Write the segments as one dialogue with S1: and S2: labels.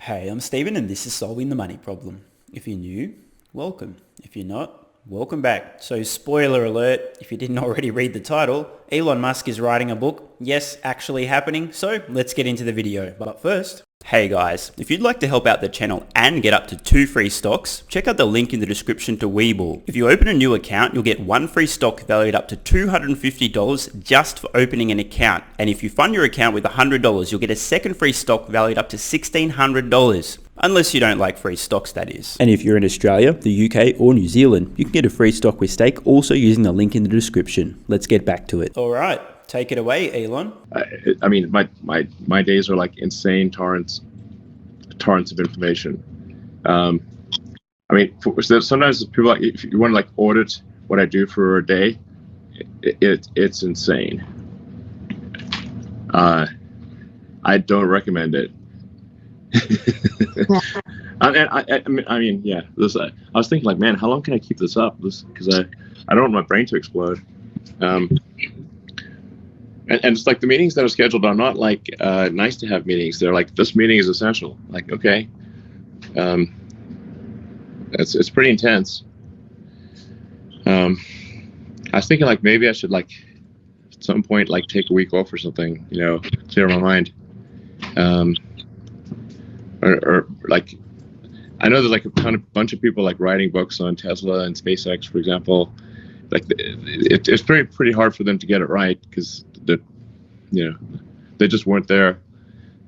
S1: Hey, I'm Stephen and this is Solving the Money Problem. If you're new, welcome. If you're not, welcome back. So spoiler alert, if you didn't already read the title, Elon Musk is writing a book. Yes, actually happening. So let's get into the video. But first, hey guys, if you'd like to help out the channel and get up to 2 free stocks, check out the link in the description to WeBull. If you open a new account, you'll get 1 free stock valued up to $250 just for opening an account. And if you fund your account with $100, you'll get a second free stock valued up to $1,600. Unless you don't like free stocks, that is. And if you're in Australia, the UK or New Zealand, you can get a free stock with stake also using the link in the description. Let's get back to it. All right. Take it away, Elon.
S2: I mean, my days are like insane torrents of information. I mean, sometimes people, if you want to like audit what I do for a day, it's insane. I don't recommend it. I mean, yeah. I was thinking, like, man, how long can I keep this up? Because I don't want my brain to explode. And it's like the meetings that are scheduled are not like nice to have meetings. They're like, this meeting is essential. Like, okay, it's pretty intense. I was thinking like maybe I should like at some point like take a week off or something, you know, clear my mind. Or like, I know there's like a bunch of people like writing books on Tesla and SpaceX, for example. Like it's pretty hard for them to get it right because they just weren't there.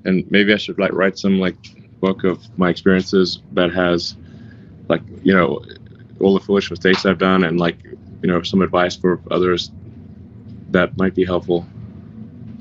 S2: And maybe I should like write some like book of my experiences that has like, you know, all the foolish mistakes I've done and like, you know, some advice for others that might be helpful.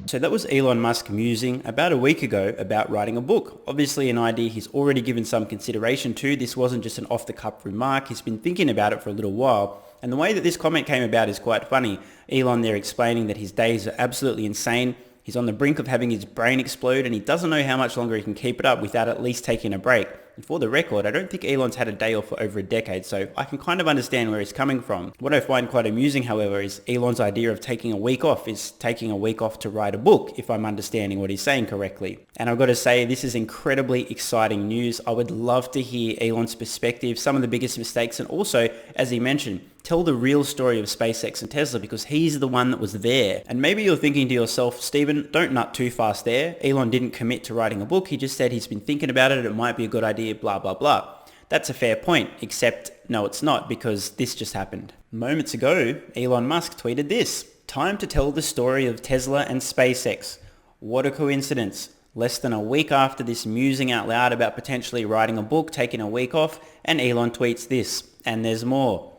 S1: So that was Elon Musk musing about a week ago about writing a book. Obviously an idea he's already given some consideration to. This wasn't just an off-the-cuff remark. He's been thinking about it for a little while. And the way that this comment came about is quite funny. Elon there explaining that his days are absolutely insane. He's on the brink of having his brain explode and he doesn't know how much longer he can keep it up without at least taking a break. And for the record, I don't think Elon's had a day off for over a decade, so I can kind of understand where he's coming from. What I find quite amusing, however, is Elon's idea of taking a week off is taking a week off to write a book, if I'm understanding what he's saying correctly. And I've got to say, this is incredibly exciting news. I would love to hear Elon's perspective, some of the biggest mistakes, and also, as he mentioned, tell the real story of SpaceX and Tesla because he's the one that was there. And maybe you're thinking to yourself, Stephen, don't nut too fast there. Elon didn't commit to writing a book. He just said he's been thinking about it. It might be a good idea, blah, blah, blah. That's a fair point, except no, it's not because this just happened. Moments ago, Elon Musk tweeted this: "Time to tell the story of Tesla and SpaceX." What a coincidence. Less than a week after this musing out loud about potentially writing a book, taking a week off, and Elon tweets this, and there's more.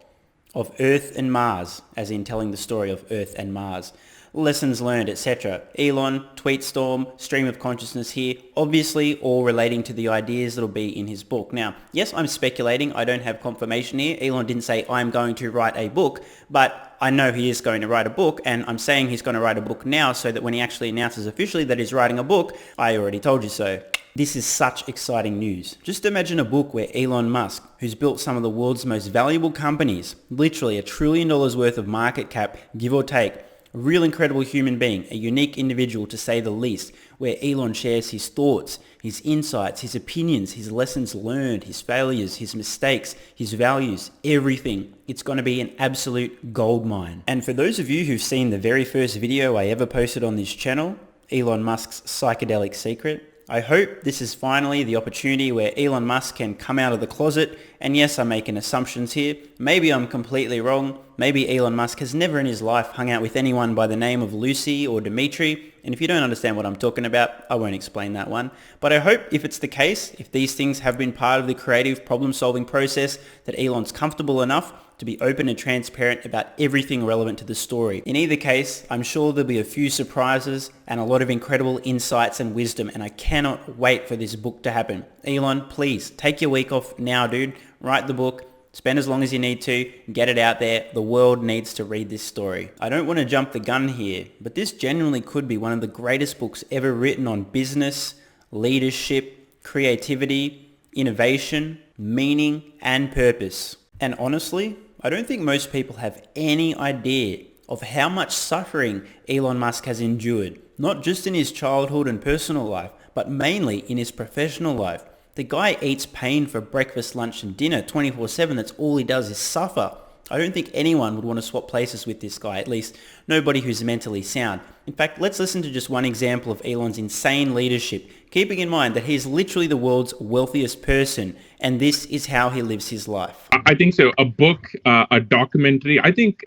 S1: Of Earth and Mars, as in telling the story of Earth and Mars. Lessons learned, etc. Elon, tweet storm, stream of consciousness here, obviously all relating to the ideas that'll be in his book. Now, yes, I'm speculating, I don't have confirmation here. Elon didn't say I'm going to write a book, but I know he is going to write a book, and I'm saying he's going to write a book now so that when he actually announces officially that he's writing a book, I already told you so. This is such exciting news. Just imagine a book where Elon Musk, who's built some of the world's most valuable companies, literally $1 trillion worth of market cap, give or take, a real incredible human being, a unique individual to say the least, where Elon shares his thoughts, his insights, his opinions, his lessons learned, his failures, his mistakes, his values, everything. It's going to be an absolute goldmine. And for those of you who've seen the very first video I ever posted on this channel, Elon Musk's psychedelic secret, I hope this is finally the opportunity where Elon Musk can come out of the closet. And yes, I'm making assumptions here. Maybe I'm completely wrong. Maybe Elon Musk has never in his life hung out with anyone by the name of Lucy or Dimitri. And if you don't understand what I'm talking about, I won't explain that one. But I hope if it's the case, if these things have been part of the creative problem-solving process, that Elon's comfortable enough to be open and transparent about everything relevant to the story. In either case, I'm sure there'll be a few surprises and a lot of incredible insights and wisdom, and I cannot wait for this book to happen. Elon, please take your week off now, dude. Write the book. Spend as long as you need to. Get it out there. The world needs to read this story. I don't want to jump the gun here, but this genuinely could be one of the greatest books ever written on business, leadership, creativity, innovation, meaning, and purpose. And honestly, I don't think most people have any idea of how much suffering Elon Musk has endured, not just in his childhood and personal life, but mainly in his professional life. The guy eats pain for breakfast, lunch and dinner 24/7. That's all he does is suffer. I don't think anyone would want to swap places with this guy, at least nobody who's mentally sound. In fact, let's listen to just one example of Elon's insane leadership, keeping in mind that he's literally the world's wealthiest person, and this is how he lives his life.
S3: I think so. A book, a documentary. I think,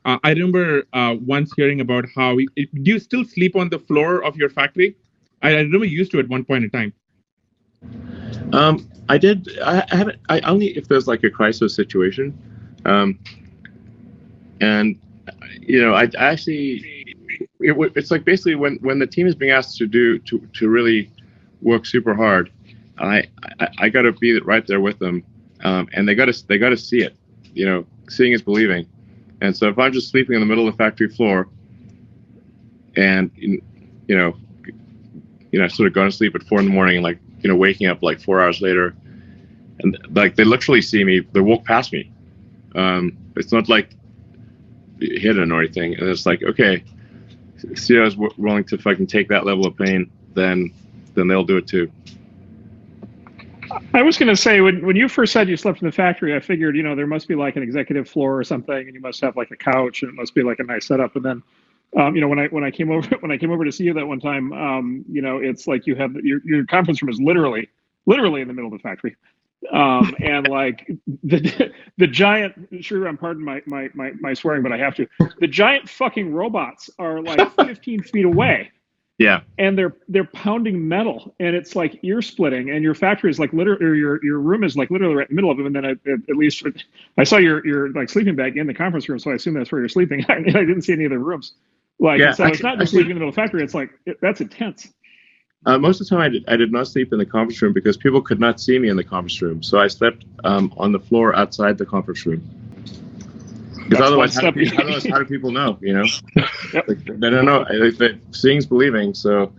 S3: I remember once hearing about how, do you still sleep on the floor of your factory? I remember you used to at one point in time.
S2: I did. I haven't. I only if there's like a crisis situation. And I actually, it's like basically when the team is being asked to really work super hard, I got to be right there with them, and they got to see it. Seeing is believing. And so if I'm just sleeping in the middle of the factory floor, and sort of going to sleep at 4 a.m. and like waking up like 4 hours later, and like they literally see me, they walk past me. It's not like hidden or anything, and it's like, okay, CEO is willing to fucking take that level of pain, then they'll do it too.
S4: I was going to say, when you first said you slept in the factory, I figured, there must be like an executive floor or something, and you must have like a couch, and it must be like a nice setup. And then, when I came over to see you that one time, it's like you have your conference room is literally in the middle of the factory. And like the giant, sure, I'm pardon my swearing, but I have to. The giant fucking robots are like 15 feet away.
S2: Yeah.
S4: And they're pounding metal, and it's like ear splitting. And your factory is like literally, or your room is like literally right in the middle of them. And then at least I saw your like sleeping bag in the conference room, so I assume that's where you're sleeping. I didn't see any other rooms. So it's not just sleeping in the middle of the factory. It's like that's intense.
S2: Most of the time, I did not sleep in the conference room because people could not see me in the conference room. So I slept on the floor outside the conference room. Because otherwise, how do people know?
S4: Yep.
S2: They don't know. Seeing's believing. So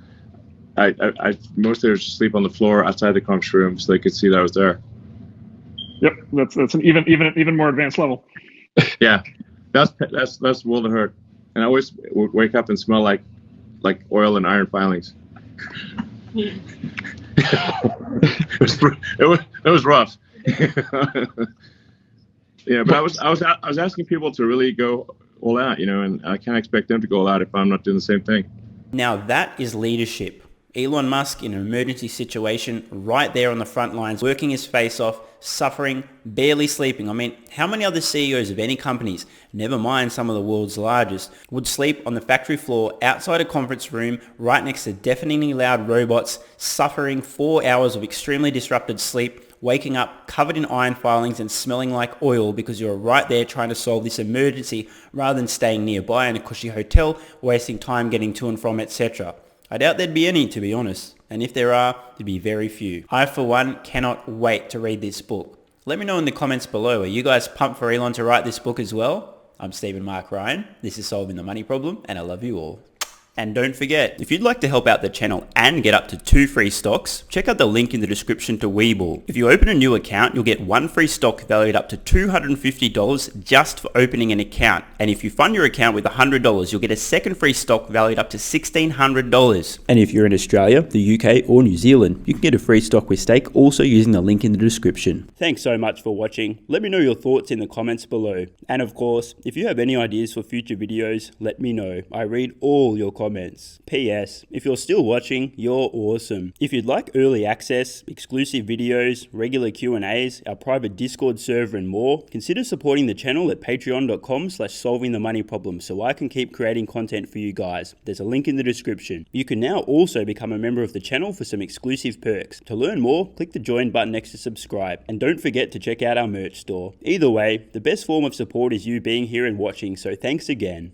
S2: I mostly just sleep on the floor outside the conference room so they could see that I was there.
S4: Yep, that's an even more advanced level.
S2: Yeah, that's world of hurt. And I always would wake up and smell like oil and iron filings. it was rough. Yeah, but I was asking people to really go all out, and I can't expect them to go all out if I'm not doing the same thing.
S1: Now that is leadership. Elon Musk in an emergency situation, right there on the front lines, working his face off, suffering, barely sleeping. I mean, how many other CEOs of any companies, never mind some of the world's largest, would sleep on the factory floor outside a conference room right next to deafeningly loud robots, suffering 4 hours of extremely disrupted sleep, waking up covered in iron filings and smelling like oil because you're right there trying to solve this emergency rather than staying nearby in a cushy hotel, wasting time getting to and from, etc. I doubt there'd be any, to be honest. And if there are, there'd be very few. I, for one, cannot wait to read this book. Let me know in the comments below. Are you guys pumped for Elon to write this book as well? I'm Stephen Mark Ryan. This is Solving the Money Problem, and I love you all. And don't forget, if you'd like to help out the channel and get up to 2 free stocks, check out the link in the description to WeBull. If you open a new account, you'll get 1 free stock valued up to $250 just for opening an account. And if you fund your account with $100, you'll get a second free stock valued up to $1,600. And if you're in Australia, the UK or New Zealand, you can get a free stock with stake also using the link in the description. Thanks so much for watching. Let me know your thoughts in the comments below. And of course, if you have any ideas for future videos, let me know. I read all your comments. P.S. If you're still watching, you're awesome. If you'd like early access, exclusive videos, regular Q&As, our private Discord server and more, consider supporting the channel at patreon.com/solvingthemoneyproblem so I can keep creating content for you guys. There's a link in the description. You can now also become a member of the channel for some exclusive perks. To learn more, click the join button next to subscribe. And don't forget to check out our merch store. Either way, the best form of support is you being here and watching, so thanks again.